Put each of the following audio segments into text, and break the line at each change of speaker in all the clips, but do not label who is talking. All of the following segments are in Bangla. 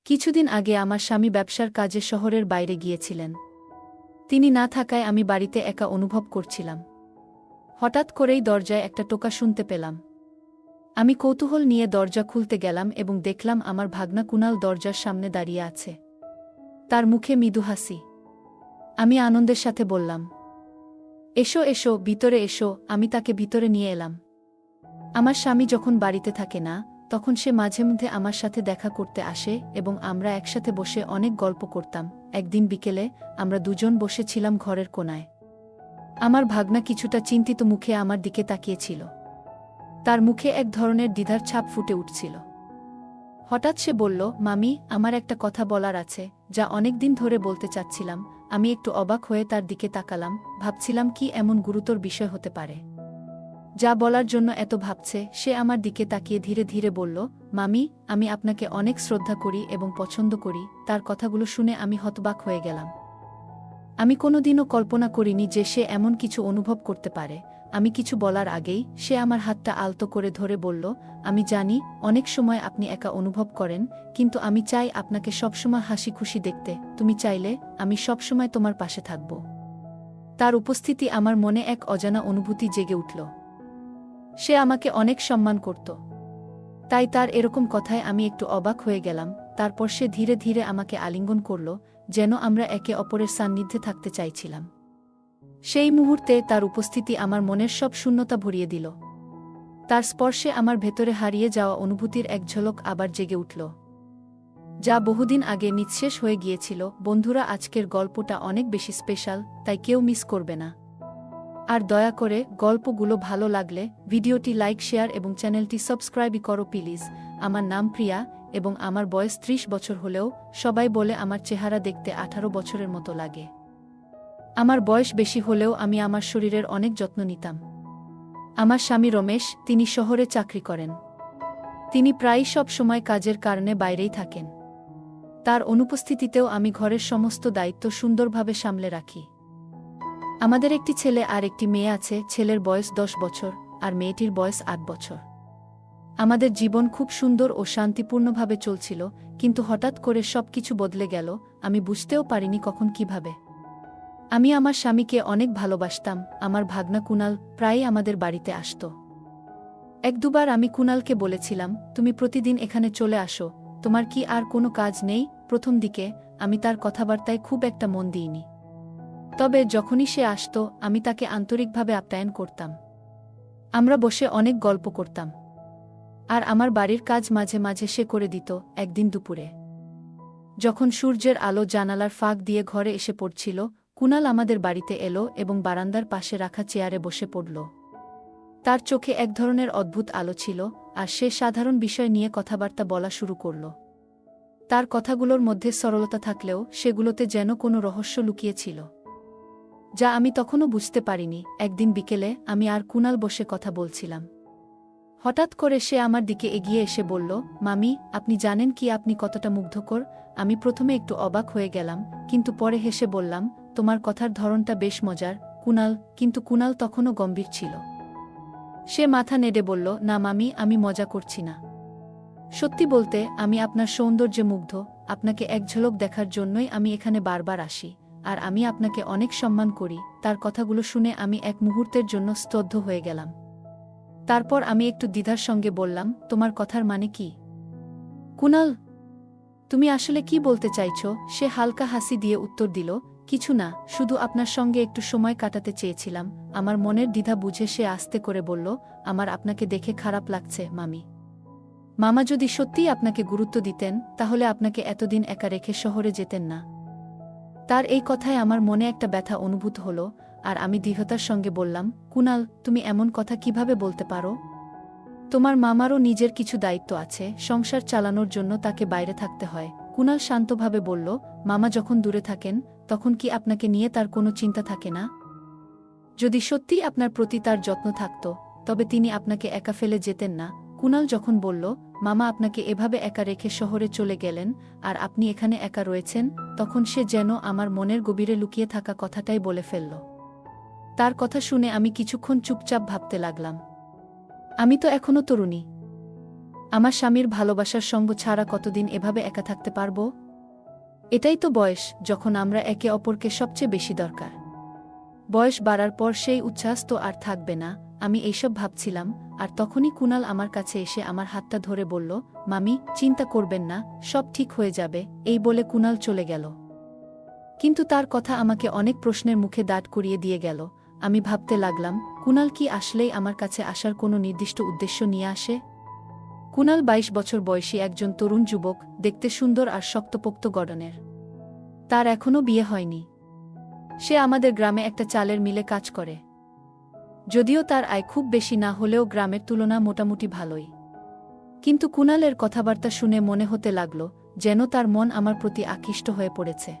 কিছুদিন আগে আমার স্বামী ব্যবসার কাজে শহরের বাইরে গিয়েছিলেন। তিনি না থাকায় আমি বাড়িতে একা অনুভব করছিলাম। হঠাৎ করেই দরজায় একটা টোকা শুনতে পেলাম। আমি কৌতূহল নিয়ে দরজা খুলতে গেলাম এবং দেখলাম আমার ভাগনা কুনাল দরজার সামনে দাঁড়িয়ে আছে। তার মুখে মৃদু হাসি। আমি আনন্দের সাথে বললাম, এসো এসো, ভিতরে এসো। আমি তাকে ভিতরে নিয়ে এলাম। আমার স্বামী যখন বাড়িতে থাকে না, তখন সে মাঝে মধ্যে আমার সাথে দেখা করতে আসে এবং আমরা একসাথে বসে অনেক গল্প করতাম। একদিন বিকেলে আমরা দুজন বসেছিলাম ঘরের কোণায়। আমার ভাগনা কিছুটা চিন্তিত মুখে আমার দিকে তাকিয়েছিল। তার মুখে এক ধরনের দ্বিধার ছাপ ফুটে উঠছিল। হঠাৎ সে বলল, মামি, আমার একটা কথা বলার আছে, যা অনেক দিন ধরে বলতে চাচ্ছিলাম। আমি একটু অবাক হয়ে তার দিকে তাকালাম, ভাবছিলাম কি এমন গুরুতর বিষয় হতে পারে যা বলার জন্য এত ভাবছে। সে আমার দিকে তাকিয়ে ধীরে ধীরে বলল, মামি, আমি আপনাকে অনেক শ্রদ্ধা করি এবং পছন্দ করি। তার কথাগুলো শুনে আমি হতবাক হয়ে গেলাম। আমি কোনোদিনও কল্পনা করিনি যে সে এমন কিছু অনুভব করতে পারে। আমি কিছু বলার আগেই সে আমার হাতটা আলতো করে ধরে বলল, আমি জানি অনেক সময় আপনি একা অনুভব করেন, কিন্তু আমি চাই আপনাকে সবসময় হাসি খুশি দেখতে। তুমি চাইলে আমি সবসময় তোমার পাশে থাকব। তার উপস্থিতি আমার মনে এক অজানা অনুভূতি জেগে উঠল। সে আমাকে অনেক সম্মান করত। তাই তার এরকম কথায় আমি একটু অবাক হয়ে গেলাম। তারপর সে ধীরে ধীরে আমাকে আলিঙ্গন করল, যেন আমরা একে অপরের সান্নিধ্যে থাকতে চাইছিলাম। সেই মুহূর্তে তার উপস্থিতি আমার মনের সব শূন্যতা ভরিয়ে দিল। তার স্পর্শে আমার ভেতরে হারিয়ে যাওয়া অনুভূতির এক ঝলক আবার জেগে উঠল, যা বহুদিন আগে নিঃশেষ হয়ে গিয়েছিল। বন্ধুরা, আজকের গল্পটা অনেক বেশি স্পেশাল, তাই কেউ মিস করবে না। আর দয়া করে গল্পগুলো ভালো লাগলে ভিডিওটি লাইক, শেয়ার এবং চ্যানেলটি সাবস্ক্রাইব করো প্লিজ। আমার নাম প্রিয়া এবং আমার বয়স 30 বছর হলেও সবাই বলে আমার চেহারা দেখতে 18 বছরের মতো লাগে। আমার বয়স বেশি হলেও আমি আমার শরীরের অনেক যত্ন নিতাম। আমার স্বামী রমেশ, তিনি শহরে চাকরি করেন। তিনি প্রায়ই সব সময় কাজের কারণে বাইরেই থাকেন। তার অনুপস্থিতিতেও আমি ঘরের সমস্ত দায়িত্ব সুন্দরভাবে সামলে রাখি। আমাদের একটি ছেলে আর একটি মেয়ে আছে। ছেলের বয়স 10 বছর আর মেয়েটির বয়স 8 বছর। আমাদের জীবন খুব সুন্দর ও শান্তিপূর্ণভাবে চলছিল, কিন্তু হঠাৎ করে সবকিছু বদলে গেল। আমি বুঝতেও পারিনি কখন কিভাবে। আমি আমার স্বামীকে অনেক ভালোবাসতাম। আমার ভাগনা কুনাল প্রায়ই আমাদের বাড়িতে আসত। এক দুবার আমি কুনালকে বলেছিলাম, তুমি প্রতিদিন এখানে চলে আসো, তোমার কি আর কোনো কাজ নেই? প্রথম দিকে আমি তার কথাবার্তায় খুব একটা মন দিইনি। তবে যখনই সে আসত, আমি তাকে আন্তরিকভাবে আপ্যায়ন করতাম। আমরা বসে অনেক গল্প করতাম। আর আমার বাড়ির কাজ মাঝে মাঝে সে করে দিত। একদিন দুপুরে যখন সূর্যের আলো জানালার ফাঁক দিয়ে ঘরে এসে পড়ছিল, কুনাল আমাদের বাড়িতে এলো এবং বারান্দার পাশে রাখা চেয়ারে বসে পড়ল। তার চোখে এক ধরনের অদ্ভুত আলো ছিল, আর সে সাধারণ বিষয় নিয়ে কথাবার্তা বলা শুরু করল। তার কথাগুলোর মধ্যে সরলতা থাকলেও সেগুলোতে যেন কোনো রহস্য লুকিয়েছিল, যা আমি তখনও বুঝতে পারিনি। একদিন বিকেলে আমি আর কুনাল বসে কথা বলছিলাম। হঠাৎ করে সে আমার দিকে এগিয়ে এসে বলল, মামি, আপনি জানেন কি আপনি কতটা মুগ্ধকর? আমি প্রথমে একটু অবাক হয়ে গেলাম, কিন্তু পরে হেসে বললাম, তোমার কথার ধরনটা বেশ মজার, কুনাল। কিন্তু কুনাল তখনও গম্ভীর ছিল। সে মাথা নেড়ে বলল, না মামি, আমি মজা করছি না। সত্যি বলতে, আমি আপনার সৌন্দর্যে মুগ্ধ। আপনাকে এক ঝলক দেখার জন্যই আমি এখানে বারবার আসি, আর আমি আপনাকে অনেক সম্মান করি। তার কথাগুলো শুনে আমি এক মুহূর্তের জন্য স্তব্ধ হয়ে গেলাম। তারপর আমি একটু দ্বিধার সঙ্গে বললাম, তোমার কথার মানে কি কুনাল? তুমি আসলে কি বলতে চাইছো? সে হালকা হাসি দিয়ে উত্তর দিল, কিছু না, শুধু আপনার সঙ্গে একটু সময় কাটাতে চেয়েছিলাম। আমার মনের দ্বিধা বুঝে সে আস্তে করে বলল, আমার আপনাকে দেখে খারাপ লাগছে মামি। মামা যদি সত্যিই আপনাকে গুরুত্ব দিতেন, তাহলে আপনাকে এতদিন একা রেখে শহরে যেতেন না। তার এই কথায় আমার মনে একটা ব্যথা অনুভূত হলো, আর আমি দৃঢ়তার সঙ্গে বললাম, কুনাল, তুমি এমন কথা কিভাবে বলতে পারো? তোমার মামারও নিজের কিছু দায়িত্ব আছে, সংসার চালানোর জন্য তাকে বাইরে থাকতে হয়। কুনাল শান্তভাবে বলল, মামা যখন দূরে থাকেন, তখন কি আপনাকে নিয়ে তার কোনো চিন্তা থাকে না? যদি সত্যিই আপনার প্রতি তার যত্ন থাকত, তবে তিনি আপনাকে একা ফেলে যেতেন না। কুনাল যখন বলল, মামা আপনাকে এভাবে একা রেখে শহরে চলে গেলেন, আর আপনি এখানে একা রয়েছেন, তখন সে যেন আমার মনের গভীরে লুকিয়ে থাকা কথাটাই বলে ফেলল। তার কথা শুনে আমি কিছুক্ষণ চুপচাপ ভাবতে লাগলাম। আমি তো এখনো তরুণী। আমার স্বামীর ভালোবাসার সঙ্গ ছাড়া কতদিন এভাবে একা থাকতে পারব? এটাই তো বয়স, যখন আমরা একে অপরকে সবচেয়ে বেশি দরকার। বয়স বাড়ার পর সেই উচ্ছ্বাস তো আর থাকবে না। আমি এইসব ভাবছিলাম, আর তখনই কুনাল আমার কাছে এসে আমার হাতটা ধরে বলল, মামি, চিন্তা করবেন না, সব ঠিক হয়ে যাবে। এই বলে কুনাল চলে গেল। কিন্তু তার কথা আমাকে অনেক প্রশ্নের মুখে দাঁড় করিয়ে দিয়ে গেল। আমি ভাবতে লাগলাম, কুনাল কি আসলেই আমার কাছে আসার কোনো নির্দিষ্ট উদ্দেশ্য নিয়ে আসে? কুনাল ২২ বছর বয়সী একজন তরুণ যুবক, দেখতে সুন্দর আর শক্তপোক্ত গড়নের। তার এখনও বিয়ে হয়নি। সে আমাদের গ্রামে একটা চালের মিলে কাজ করে। যদিও তার আয় খুব বেশি না হলেও গ্রামের তুলনা মোটামুটি ভালোই। কিন্তু কুনালের কথাবার্তা শুনে মনে হতে লাগল যেন তার মন আমার প্রতি আকৃষ্ট হয়ে পড়েছে।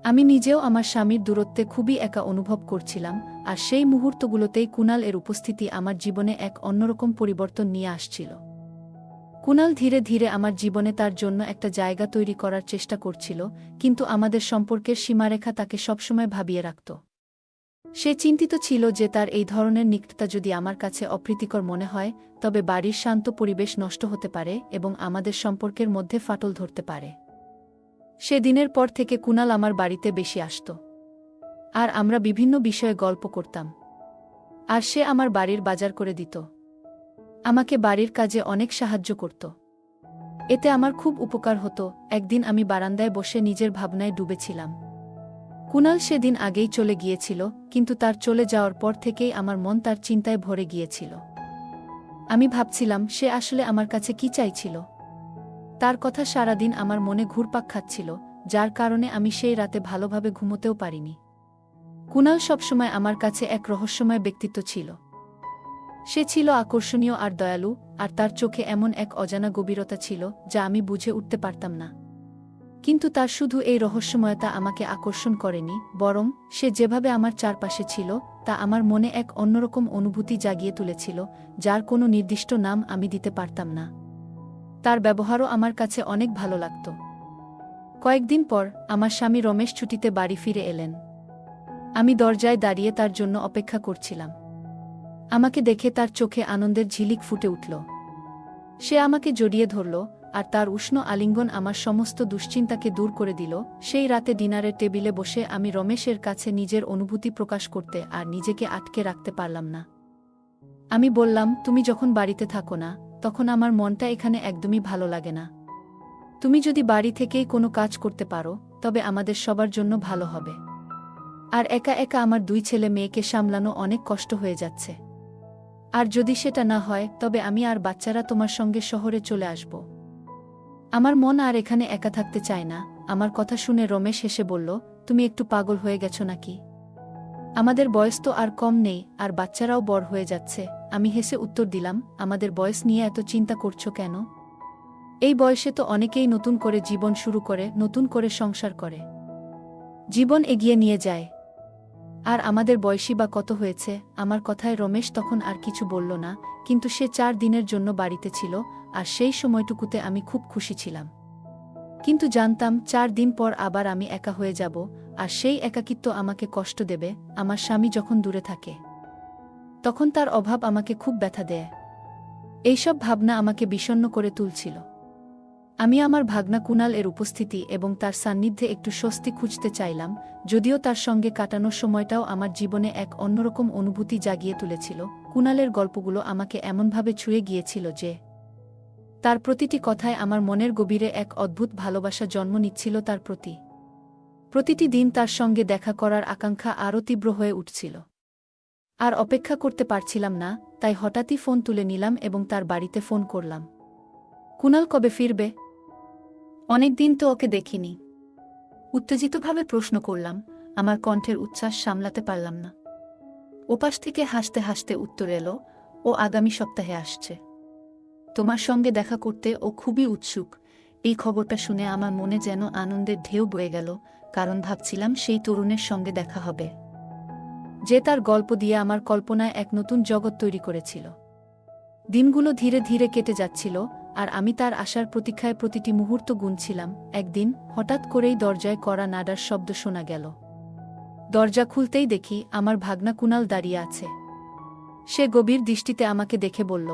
আমি নিজেও আমার স্বামীর দূরত্বে খুবই একা অনুভব করছিলাম, আর সেই মুহূর্তগুলোতেই কুনাল এর উপস্থিতি আমার জীবনে এক অন্যরকম পরিবর্তন নিয়ে আসছিল। কুনাল ধীরে ধীরে আমার জীবনে তার জন্য একটা জায়গা তৈরি করার চেষ্টা করছিল, কিন্তু আমাদের সম্পর্কের সীমারেখা তাকে সবসময় ভাবিয়ে রাখত। সে চিন্তিত ছিল যে তার এই ধরনের নিকটতা যদি আমার কাছে অপ্রীতিকর মনে হয়, তবে বাড়ির শান্ত পরিবেশ নষ্ট হতে পারে এবং আমাদের সম্পর্কের মধ্যে ফাটল ধরতে পারে। সে দিনের পর থেকে কুনাল আমার বাড়িতে বেশি আসত। আর আমরা বিভিন্ন বিষয়ে গল্প করতাম। আর সে আমার বাড়ির বাজার করে দিত। আমাকে বাড়ির কাজে অনেক সাহায্য করত। এতে আমার খুব উপকার হতো। একদিন আমি বারান্দায় বসে নিজের ভাবনায় ডুবেছিলাম। কুনাল সেদিন আগেই চলে গিয়েছিল, কিন্তু তার চলে যাওয়ার পর থেকেই আমার মন তার চিন্তায় ভরে গিয়েছিল। আমি ভাবছিলাম সে আসলে আমার কাছে কি চাইছিল। তার কথা সারাদিন আমার মনে ঘুরপাক খাচ্ছিল, যার কারণে আমি সেই রাতে ভালোভাবে ঘুমোতেও পারিনি। কুনাল সবসময় আমার কাছে এক রহস্যময় ব্যক্তিত্ব ছিল। সে ছিল আকর্ষণীয় আর দয়ালু, আর তার চোখে এমন এক অজানা গভীরতা ছিল যা আমি বুঝে উঠতে পারতাম না। কিন্তু তার শুধু এই রহস্যময়তা আমাকে আকর্ষণ করেনি, বরং সে যেভাবে আমার চারপাশে ছিল তা আমার মনে এক অন্যরকম অনুভূতি জাগিয়ে তুলেছিল, যার কোনো নির্দিষ্ট নাম আমি দিতে পারতাম না। তার ব্যবহারও আমার কাছে অনেক ভালো লাগত। কয়েকদিন পর আমার স্বামী রমেশ ছুটিতে বাড়ি ফিরে এলেন। আমি দরজায় দাঁড়িয়ে তার জন্য অপেক্ষা করছিলাম। আমাকে দেখে তার চোখে আনন্দের ঝিলিক ফুটে উঠল। সে আমাকে জড়িয়ে ধরল, আর তার উষ্ণ আলিঙ্গন আমার সমস্ত দুশ্চিন্তাকে দূর করে দিল। সেই রাতে ডিনারের টেবিলে বসে আমি রমেশের কাছে নিজের অনুভূতি প্রকাশ করতে আর নিজেকে আটকে রাখতে পারলাম না। আমি বললাম, তুমি যখন বাড়িতে থাকো না, তখন আমার মনটা এখানে একদমই ভালো লাগে না। তুমি যদি বাড়ি থেকেই কোনো কাজ করতে পারো, তবে আমাদের সবার জন্য ভালো হবে। আর একা একা আমার 2 ছেলে মেয়েকে সামলানো অনেক কষ্ট হয়ে যাচ্ছে। আর যদি সেটা না হয়, তবে আমি আর বাচ্চারা তোমার সঙ্গে শহরে চলে আসব। আমার মন আর এখানে একা থাকতে চায় না। আমার কথা শুনে রমেশ হেসে বলল, তুমি একটু পাগল হয়ে গেছো নাকি? আমাদের বয়স তো আর কম নেই, আর বাচ্চারাও বড় হয়ে যাচ্ছে। আমি হেসে উত্তর দিলাম, আমাদের বয়স নিয়ে এত চিন্তা করছো কেন? এই বয়সে তো অনেকেই নতুন করে জীবন শুরু করে, নতুন করে সংসার করে, জীবন এগিয়ে নিয়ে যায়। আর আমাদের বয়সী বা কত হয়েছে? আমার কথায় রমেশ তখন আর কিছু বলল না, কিন্তু সে 4 দিনের জন্য বাড়িতে ছিল, আর সেই সময়টুকুতে আমি খুব খুশি ছিলাম। কিন্তু জানতাম 4 দিন পর আবার আমি একা হয়ে যাব, আর সেই একাকিত্ব আমাকে কষ্ট দেবে। আমার স্বামী যখন দূরে থাকে, তখন তার অভাব আমাকে খুব ব্যথা দেয়। এইসব ভাবনা আমাকে বিষণ্ণ করে তুলছিল। আমি আমার ভাগনা কুনাল এর উপস্থিতি এবং তার সান্নিধ্যে একটু স্বস্তি খুঁজতে চাইলাম, যদিও তার সঙ্গে কাটানোর সময়টাও আমার জীবনে এক অন্যরকম অনুভূতি জাগিয়ে তুলেছিল। কুনালের গল্পগুলো আমাকে এমনভাবে ছুঁয়ে গিয়েছিল যে তার প্রতিটি কথায় আমার মনের গভীরে এক অদ্ভুত ভালোবাসা জন্ম নিচ্ছিল তার প্রতি। প্রতিটি দিন তার সঙ্গে দেখা করার আকাঙ্ক্ষা আরও তীব্র হয়ে উঠছিল। আর অপেক্ষা করতে পারছিলাম না, তাই হঠাৎই ফোন তুলে নিলাম এবং তার বাড়িতে ফোন করলাম। কুনাল কবে ফিরবে? অনেকদিন তো ওকে দেখিনি। উত্তেজিতভাবে প্রশ্ন করলাম। আমার কণ্ঠের উচ্ছ্বাস সামলাতে পারলাম না। ওপাশ থেকে হাসতে হাসতে উত্তর এলো, ও আগামী সপ্তাহে আসছে। তোমার সঙ্গে দেখা করতে ও খুবই উৎসুক। এই খবরটা শুনে আমার মনে যেন আনন্দের ঢেউ বয়ে গেল, কারণ ভাবছিলাম সেই তরুণের সঙ্গে দেখা হবে যে তার গল্প দিয়ে আমার কল্পনায় এক নতুন জগৎ তৈরি করেছিল। দিনগুলো ধীরে ধীরে কেটে যাচ্ছিল, আর আমি তার আসার প্রতীক্ষায় প্রতিটি মুহূর্ত গুনছিলাম। একদিন হঠাৎ করেই দরজায় কড়া নাড়ার শব্দ শোনা গেল। দরজা খুলতেই দেখি আমার ভাগনা কুনাল দাঁড়িয়ে আছে। সে গভীর দৃষ্টিতে আমাকে দেখে বলল,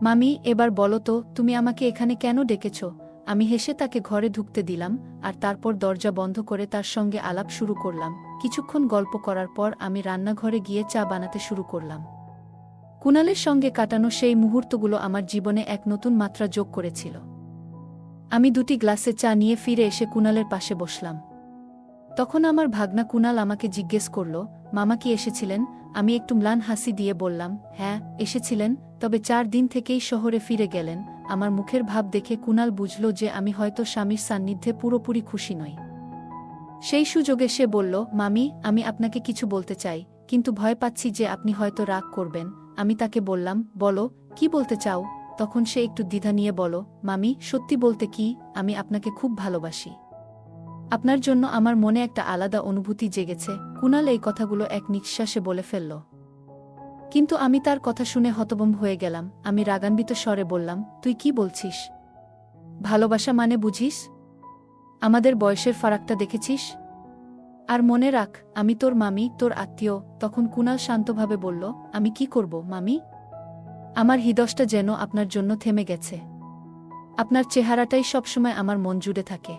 মামি, এবার বলো তো, তুমি আমাকে এখানে কেন ডেকেছ? আমি হেসে তাকে ঘরে ঢুকতে দিলাম, আর তারপর দরজা বন্ধ করে তার সঙ্গে আলাপ শুরু করলাম। কিছুক্ষণ গল্প করার পর আমি রান্নাঘরে গিয়ে চা বানাতে শুরু করলাম। কুণালের সঙ্গে কাটানো সেই মুহূর্তগুলো আমার জীবনে এক নতুন মাত্রা যোগ করেছিল। আমি 2টি গ্লাসে চা নিয়ে ফিরে এসে কুণালের পাশে বসলাম। তখন আমার ভাগনা কুণাল আমাকে জিজ্ঞেস করল, মামা কি এসেছিলেন? আমি একটু ম্লান হাসি দিয়ে বললাম, হ্যাঁ, এসেছিলেন, তবে 4 দিন থেকেই শহরে ফিরে গেলেন। আমার মুখের ভাব দেখে কুণাল বুঝল যে আমি হয়তো স্বামীর সান্নিধ্যে পুরোপুরি খুশি নই। সেই সুযোগে সে বলল, মামি, আমি আপনাকে কিছু বলতে চাই, কিন্তু ভয় পাচ্ছি যে আপনি হয়তো রাগ করবেন। আমি তাকে বললাম, বলো, কি বলতে চাও? তখন সে একটু দ্বিধা নিয়ে বলল, মামি, সত্যি বলতে কি, আমি আপনাকে খুব ভালোবাসি। আপনার জন্য আমার মনে একটা আলাদা অনুভূতি জেগেছে। কুণাল এই কথাগুলো এক নিঃশ্বাসে বলে ফেলল। কিন্তু আমি তার কথা শুনে হতভম্ব হয়ে গেলাম। আমি রাগান্বিত স্বরে বললাম, তুই কি বলছিস? ভালোবাসা মানে বুঝিস? আমাদের বয়সের ফারাকটা দেখেছিস? আর মনে রাখ, আমি তোর মামি, তোর আত্মীয়। তখন কুণাল শান্তভাবে বলল, আমি কি করব মামি? আমার হৃদয়টা যেন আপনার জন্য থেমে গেছে। আপনার চেহারাটাই সবসময় আমার মন জুড়ে থাকে।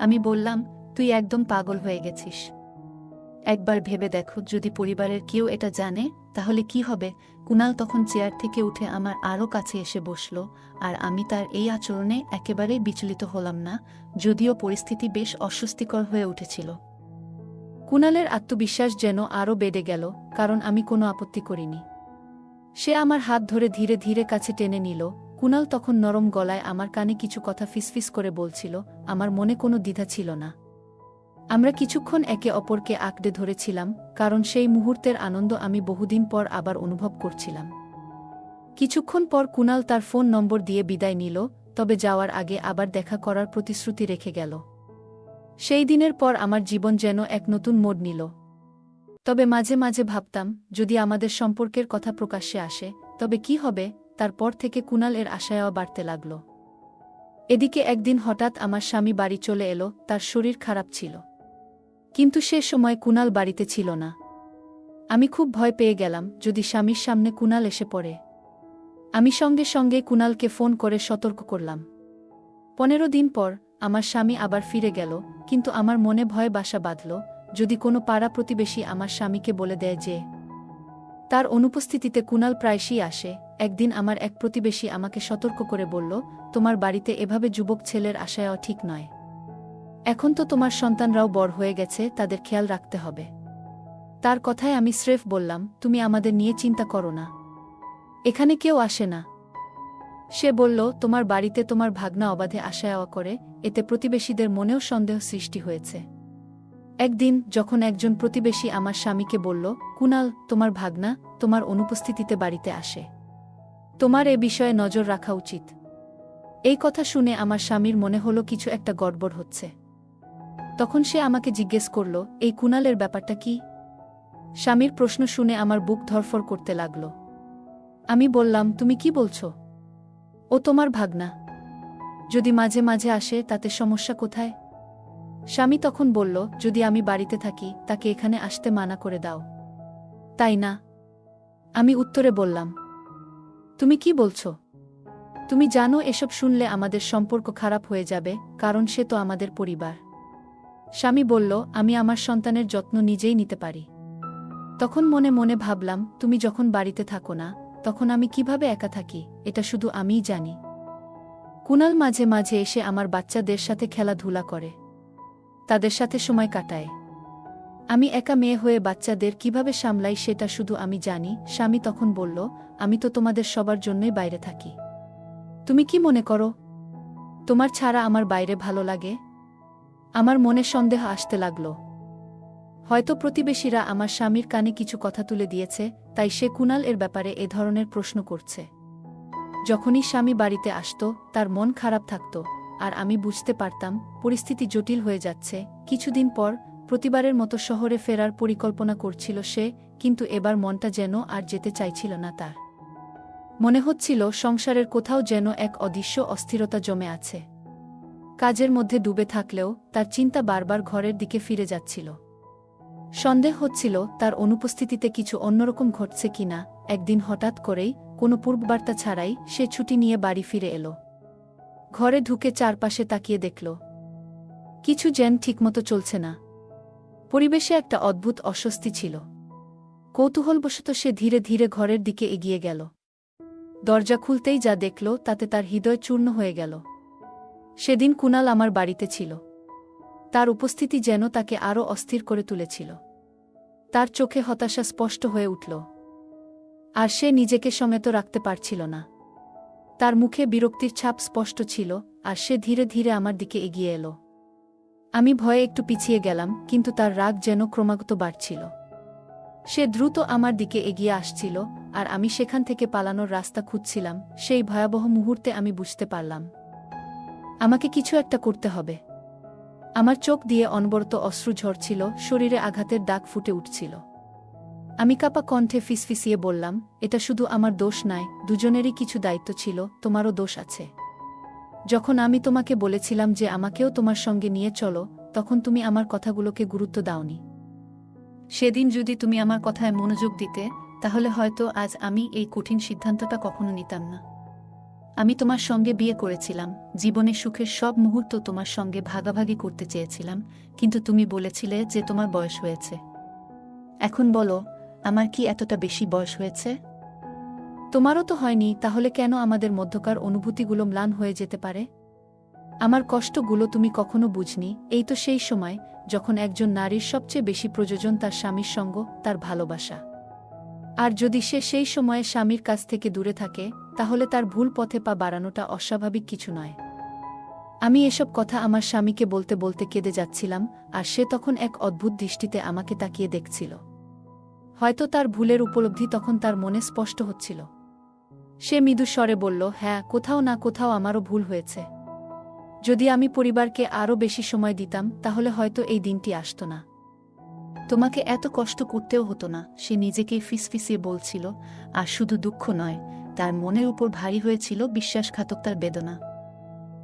আমি বললাম, তুই একদম পাগল হয়ে গেছিস। একবার ভেবে দেখো, যদি পরিবারের কেউ এটা জানে, তাহলে কি হবে? কুণাল তখন চেয়ার থেকে উঠে আমার আরও কাছে এসে বসল, আর আমি তার এই আচরণে একেবারেই বিচলিত হলাম না, যদিও পরিস্থিতি বেশ অস্বস্তিকর হয়ে উঠেছিল। কুণালের আত্মবিশ্বাস যেন আরও বেড়ে গেল, কারণ আমি কোনো আপত্তি করিনি। সে আমার হাত ধরে ধীরে ধীরে কাছে টেনে নিল। কুণাল তখন নরম গলায় আমার কানে কিছু কথা ফিসফিস করে বলছিল। আমার মনে কোনো দ্বিধা ছিল না। আমরা কিছুক্ষণ একে অপরকে আঁকড়ে ধরেছিলাম, কারণ সেই মুহূর্তের আনন্দ আমি বহুদিন পর আবার অনুভব করছিলাম। কিছুক্ষণ পর কুণাল তার ফোন নম্বর দিয়ে বিদায় নিল, তবে যাওয়ার আগে আবার দেখা করার প্রতিশ্রুতি রেখে গেল। সেই দিনের পর আমার জীবন যেন এক নতুন মোড় নিল। তবে মাঝে মাঝে ভাবতাম, যদি আমাদের সম্পর্কের কথা প্রকাশ্যে আসে, তবে কি হবে? তারপর থেকে কুণাল এর আশায়ও বাড়তে লাগল। এদিকে একদিন হঠাৎ আমার স্বামী বাড়ি চলে এলো। তার শরীর খারাপ ছিল, কিন্তু সে সময় কুণাল বাড়িতে ছিল না। আমি খুব ভয় পেয়ে গেলাম, যদি স্বামীর সামনে কুণাল এসে পড়ে। আমি সঙ্গে সঙ্গে কুণালকে ফোন করে সতর্ক করলাম। 15 দিন পর আমার স্বামী আবার ফিরে গেল, কিন্তু আমার মনে ভয় বাসা বাঁধল, যদি কোনো পাড়া প্রতিবেশী আমার স্বামীকে বলে দেয় যে তার অনুপস্থিতিতে কুণাল প্রায়শই আসে। একদিন আমার এক প্রতিবেশী আমাকে সতর্ক করে বলল, তোমার বাড়িতে এভাবে যুবক ছেলের আশাও ঠিক নয়। এখন তো তোমার সন্তানরাও বড় হয়ে গেছে, তাদের খেয়াল রাখতে হবে। তার কথায় আমি স্রেফ বললাম, তুমি আমাদের নিয়ে চিন্তা করো না, এখানে কেউ আসে না। সে বলল, তোমার বাড়িতে তোমার ভাগনা অবাধে আশাও করে, এতে প্রতিবেশীদের মনেও সন্দেহ সৃষ্টি হয়েছে। একদিন যখন একজন প্রতিবেশী আমার স্বামীকে বলল, কুণাল, তোমার ভাগনা তোমার অনুপস্থিতিতে বাড়িতে আসে, তোমার এ বিষয়ে নজর রাখা উচিত। এই কথা শুনে আমার স্বামীর মনে হলো কিছু একটা গড়বড় হচ্ছে। তখন সে আমাকে জিজ্ঞেস করল, এই কুণালের ব্যাপারটা কি? স্বামীর প্রশ্ন শুনে আমার বুক ধরফর করতে লাগল। আমি বললাম, তুমি কি বলছো? ও তোমার ভাগনা, যদি মাঝে মাঝে আসে তাতে সমস্যা কোথায়? স্বামী তখন বলল, যদি আমি বাড়িতে থাকি, তাকে এখানে আসতে মানা করে দাও, তাই না? আমি উত্তরে বললাম, তুমি কি বলছো? তুমি জানো এসব শুনলে আমাদের সম্পর্ক খারাপ হয়ে যাবে, কারণ সে তো আমাদের পরিবার। স্বামী বলল, আমি আমার সন্তানের যত্ন নিজেই নিতে পারি। তখন মনে মনে ভাবলাম, তুমি যখন বাড়িতে থাকো না, তখন আমি কিভাবে একা থাকি, এটা শুধু আমিই জানি। কুণাল মাঝে মাঝে এসে আমার বাচ্চাদের সাথে খেলাধুলা করে, তাদের সাথে সময় কাটায়। আমি একা মেয়ে হয়ে বাচ্চাদের কিভাবে সামলাই সেটা শুধু আমি জানি। স্বামী তখন বলল, আমি তো তোমাদের সবার জন্যই বাইরে থাকি। তুমি কি মনে করো তোমার ছাড়া আমার বাইরে ভালো লাগে? আমার মনে সন্দেহ আসতে লাগল। হয়তো প্রতিবেশীরা আমার স্বামীর কানে কিছু কথা তুলে দিয়েছে, তাই সে কুণাল এর ব্যাপারে এ ধরনের প্রশ্ন করছে। যখনই স্বামী বাড়িতে আসত, তার মন খারাপ থাকত, আর আমি বুঝতে পারতাম পরিস্থিতি জটিল হয়ে যাচ্ছে। কিছুদিন পর প্রতিবারের মতো শহরে ফেরার পরিকল্পনা করছিল সে, কিন্তু এবার মনটা যেন আর যেতে চাইছিল না তার। মনে হচ্ছিল সংসারের কোথাও যেন এক অদৃশ্য অস্থিরতা জমে আছে। কাজের মধ্যে ডুবে থাকলেও তার চিন্তা বারবার ঘরের দিকে ফিরে যাচ্ছিল। সন্দেহ হচ্ছিল তার অনুপস্থিতিতে কিছু অন্যরকম ঘটছে কিনা। একদিন হঠাৎ করেই কোনো পূর্ববার্তা ছাড়াই সে ছুটি নিয়ে বাড়ি ফিরে এলো। ঘরে ঢুকে চারপাশে তাকিয়ে দেখল কিছু যেন ঠিকমতো চলছে না। পরিবেশে একটা অদ্ভুত অস্বস্তি ছিল। কৌতূহলবশত সে ধীরে ধীরে ঘরের দিকে এগিয়ে গেল। দরজা খুলতেই যা দেখল তাতে তার হৃদয় চূর্ণ হয়ে গেল। সেদিন কুনাল আমার বাড়িতে ছিল। তার উপস্থিতি যেন তাকে আরও অস্থির করে তুলেছিল। তার চোখে হতাশা স্পষ্ট হয়ে উঠল, আর সে নিজেকে সংযত রাখতে পারছিল না। তার মুখে বিরক্তির ছাপ স্পষ্ট ছিল, আর সে ধীরে ধীরে আমার দিকে এগিয়ে এলো। আমি ভয়ে একটু পিছিয়ে গেলাম, কিন্তু তার রাগ যেন ক্রমাগত বাড়ছিল। সে দ্রুত আমার দিকে এগিয়ে আসছিল, আর আমি সেখান থেকে পালানোর রাস্তা খুঁজছিলাম। সেই ভয়াবহ মুহূর্তে আমি বুঝতে পারলাম আমাকে কিছু একটা করতে হবে। আমার চোখ দিয়ে অনবরত অশ্রু ঝরছিল, শরীরে আঘাতের দাগ ফুটে উঠছিল। আমি কাঁপা কণ্ঠে ফিসফিসিয়ে বললাম, এটা শুধু আমার দোষ নয়, দুজনেরই কিছু দায়িত্ব ছিল, তোমারও দোষ আছে। যখন আমি তোমাকে বলেছিলাম যে আমাকেও তোমার সঙ্গে নিয়ে চলো, তখন তুমি আমার কথাগুলোকে গুরুত্ব দাওনি। সেদিন যদি তুমি আমার কথায় মনোযোগ দিতে, তাহলে হয়তো আজ আমি এই কঠিন সিদ্ধান্তটা কখনো নিতাম না। আমি তোমার সঙ্গে বিয়ে করেছিলাম, জীবনের সুখের সব মুহূর্ত তোমার সঙ্গে ভাগাভাগি করতে চেয়েছিলাম, কিন্তু তুমি বলেছিলে যে তোমার বয়স হয়েছে। এখন বলো, আমার কি এতটা বেশি বয়স হয়েছে? তোমারও তো হয়নি, তাহলে কেন আমাদের মধ্যকার অনুভূতিগুলো ম্লান হয়ে যেতে পারে? আমার কষ্টগুলো তুমি কখনো বুঝনি। এই তো সেই সময় যখন একজন নারীর সবচেয়ে বেশি প্রয়োজন তার স্বামীর সঙ্গ, তার ভালোবাসা। আর যদি সে সেই সময়ে স্বামীর কাছ থেকে দূরে থাকে, তাহলে তার ভুল পথে পা বাড়ানোটা অস্বাভাবিক কিছু নয়। আমি এসব কথা আমার স্বামীকে বলতে বলতে কেঁদে যাচ্ছিলাম, আর সে তখন এক অদ্ভুত দৃষ্টিতে আমাকে তাকিয়ে দেখছিল। হয়তো তার ভুলের উপলব্ধি তখন তার মনে স্পষ্ট হচ্ছিল। সে মৃদু স্বরে বলল, হ্যাঁ, কোথাও না কোথাও আমারও ভুল হয়েছে। যদি আমি পরিবারকে আরও বেশি সময় দিতাম, তাহলে হয়তো এই দিনটি আসত না। তোমাকে এত কষ্ট করতেও হতো না, সে নিজেকেই ফিসফিসিয়ে বলছিল। আর শুধু দুঃখ নয়, তার মনের উপর ভারী হয়েছিল বিশ্বাসঘাতকতার বেদনা।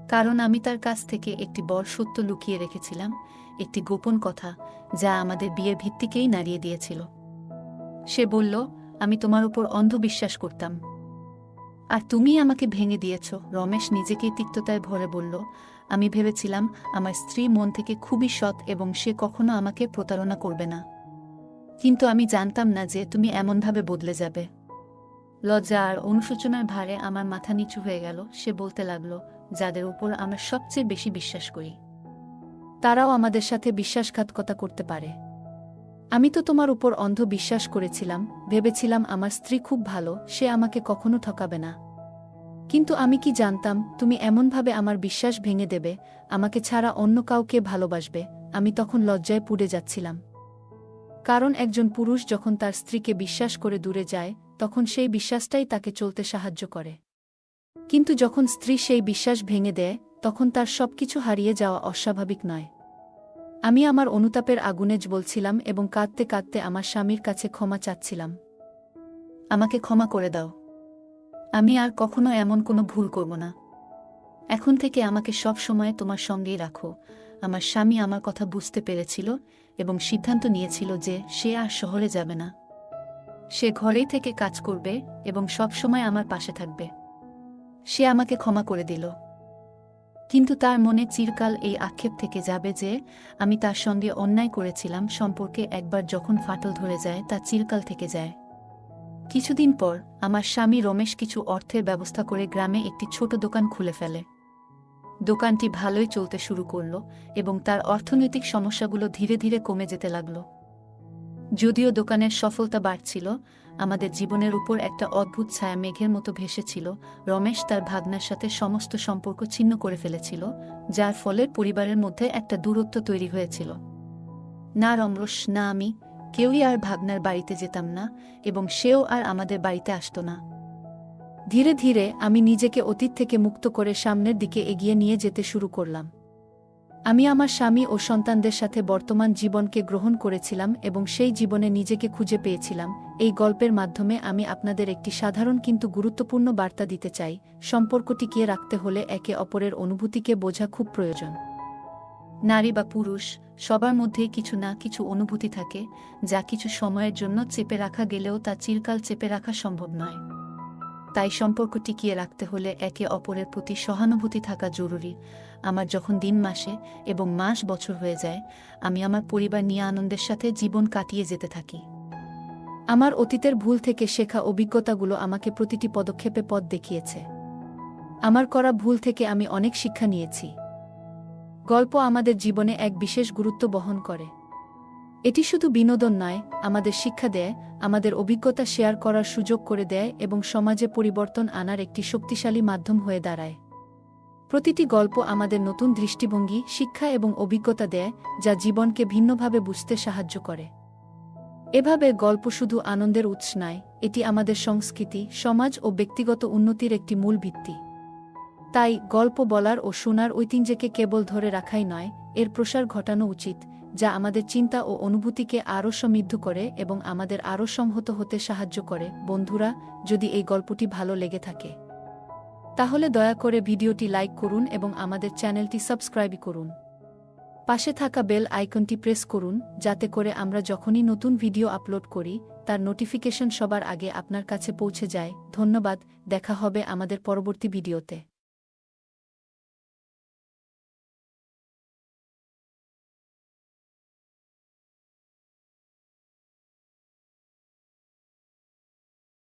কারণ আমি তার কাছ থেকে একটি বড় সত্য লুকিয়ে রেখেছিলাম, একটি গোপন কথা, যা আমাদের বিয়ের ভিত্তিকেই নাড়িয়ে দিয়েছিল। সে বলল, আমি তোমার উপর অন্ধ বিশ্বাস করতাম, আর তুমি আমাকে ভেঙে দিয়েছ। রমেশ নিজেকে তিক্ততায় ভরে বলল, আমি ভেবেছিলাম আমার স্ত্রী মন থেকে খুবই সৎ এবং সে কখনো আমাকে প্রতারণা করবে না। কিন্তু আমি জানতাম না যে তুমি এমনভাবে বদলে যাবে। লজ্জা আর অনুশোচনার ভারে আমার মাথা নিচু হয়ে গেল। সে বলতে লাগল, যাদের উপর আমরা সবচেয়ে বেশি বিশ্বাস করি, তারাও আমাদের সাথে বিশ্বাসঘাতকতা করতে পারে। আমি তো তোমার উপর অন্ধ বিশ্বাস করেছিলাম, ভেবেছিলাম আমার স্ত্রী খুব ভালো, সে আমাকে কখনো ঠকাবে না। কিন্তু আমি কি জানতাম তুমি এমনভাবে আমার বিশ্বাস ভেঙে দেবে, আমাকে ছাড়া অন্য কাউকে ভালোবাসবে। আমি তখন লজ্জায় পুড়ে যাচ্ছিলাম। কারণ একজন পুরুষ যখন তার স্ত্রীকে বিশ্বাস করে দূরে যায়, তখন সেই বিশ্বাসটাই তাকে চলতে সাহায্য করে। কিন্তু যখন স্ত্রী সেই বিশ্বাস ভেঙে দেয়, তখন তার সবকিছু হারিয়ে যাওয়া অস্বাভাবিক নয়। আমি আমার অনুতাপের আগুনে জ্বলছিলাম এবং কাঁদতে কাঁদতে আমার স্বামীর কাছে ক্ষমা চাচ্ছিলাম। আমাকে ক্ষমা করে দাও। আমি আর কখনো এমন কোনো ভুল করব না। এখন থেকে আমাকে সব সময় তোমার সঙ্গেই রাখো। আমার স্বামী আমার কথা বুঝতে পেরেছিল এবং সিদ্ধান্ত নিয়েছিল যে সে আর শহরে যাবে না। সে ঘরেই থেকে কাজ করবে এবং সব সময় আমার পাশে থাকবে। সে আমাকে ক্ষমা করে দিল, কিন্তু তার মনে চিরকাল এই আক্ষেপ থেকে যাবে যে আমি তার সঙ্গে অন্যায় করেছিলাম। সম্পর্কে একবার যখন ফাটল ধরে যায়, তা চিরকাল থেকে যায়। কিছুদিন পর আমার স্বামী রমেশ কিছু অর্থের ব্যবস্থা করে গ্রামে একটি ছোট দোকান খুলে ফেলে। দোকানটি ভালোই চলতে শুরু করল এবং তার অর্থনৈতিক সমস্যাগুলো ধীরে ধীরে কমে যেতে লাগল। যদিও দোকানের সফলতা বাড়ছিল, আমাদের জীবনের উপর একটা অদ্ভুত ছায়া মেঘের মতো ভেসেছিল। রমেশ তার ভাগনার সাথে সমস্ত সম্পর্ক ছিন্ন করে ফেলেছিল, যার ফলে পরিবারের মধ্যে একটা দূরত্ব তৈরি হয়েছিল। না রমেশ, না আমি, কেউই আর ভাগনার বাড়িতে যেতাম না এবং সেও আর আমাদের বাড়িতে আসতো না। ধীরে ধীরে আমি নিজেকে অতীত থেকে মুক্ত করে সামনের দিকে এগিয়ে নিয়ে যেতে শুরু করলাম। আমি আমার স্বামী ও সন্তানদের সাথে বর্তমান জীবনকে গ্রহণ করেছিলাম এবং সেই জীবনে নিজেকে খুঁজে পেয়েছিলাম। এই গল্পের মাধ্যমে আমি আপনাদের একটি সাধারণ কিন্তু গুরুত্বপূর্ণ বার্তা দিতে চাই। সম্পর্ক টিকিয়ে রাখতে হলে একে অপরের অনুভূতিকে বোঝা খুব প্রয়োজন। নারী বা পুরুষ, সবার মধ্যেই কিছু না কিছু অনুভূতি থাকে, যা কিছু সময়ের জন্য চেপে রাখা গেলেও তা চিরকাল চেপে রাখা সম্ভব নয়। তাই সম্পর্ক টিকিয়ে রাখতে হলে একে অপরের প্রতি সহানুভূতি থাকা জরুরি। আমার যখন দিন মাসে এবং মাস বছর হয়ে যায়, আমি আমার পরিবার নিয়ে আনন্দের সাথে জীবন কাটিয়ে যেতে থাকি। আমার অতীতের ভুল থেকে শেখা অভিজ্ঞতাগুলো আমাকে প্রতিটি পদক্ষেপে পথ দেখিয়েছে। আমার করা ভুল থেকে আমি অনেক শিক্ষা নিয়েছি। গল্প আমাদের জীবনে এক বিশেষ গুরুত্ব বহন করে। এটি শুধু বিনোদন নয়, আমাদের শিক্ষা দেয়, আমাদের অভিজ্ঞতা শেয়ার করার সুযোগ করে দেয় এবং সমাজে পরিবর্তন আনার একটি শক্তিশালী মাধ্যম হয়ে দাঁড়ায়। প্রতিটি গল্প আমাদের নতুন দৃষ্টিভঙ্গি, শিক্ষা এবং অভিজ্ঞতা দেয়, যা জীবনকে ভিন্নভাবে বুঝতে সাহায্য করে। এভাবে গল্প শুধু আনন্দের উৎস নয়, এটি আমাদের সংস্কৃতি, সমাজ ও ব্যক্তিগত উন্নতির একটি মূল ভিত্তি। তাই গল্প বলার ও শোনার ঐতিহ্যকে কেবল ধরে রাখাই নয়, এর প্রসার ঘটানো উচিত, যা আমাদের চিন্তা ও অনুভূতিকে আরও সমৃদ্ধ করে এবং আমাদের আরও সংহত হতে সাহায্য করে। বন্ধুরা, যদি এই গল্পটি ভালো লেগে থাকে, তাহলে দয়া করে ভিডিওটি লাইক করুন এবং আমাদের চ্যানেলটি সাবস্ক্রাইব করুন। পাশে থাকা বেল আইকনটি প্রেস করুন, যাতে করে আমরা যখনই নতুন ভিডিও আপলোড করি, তার নোটিফিকেশন সবার আগে আপনার কাছে পৌঁছে যায়। ধন্যবাদ, দেখা হবে আমাদের পরবর্তী ভিডিওতে।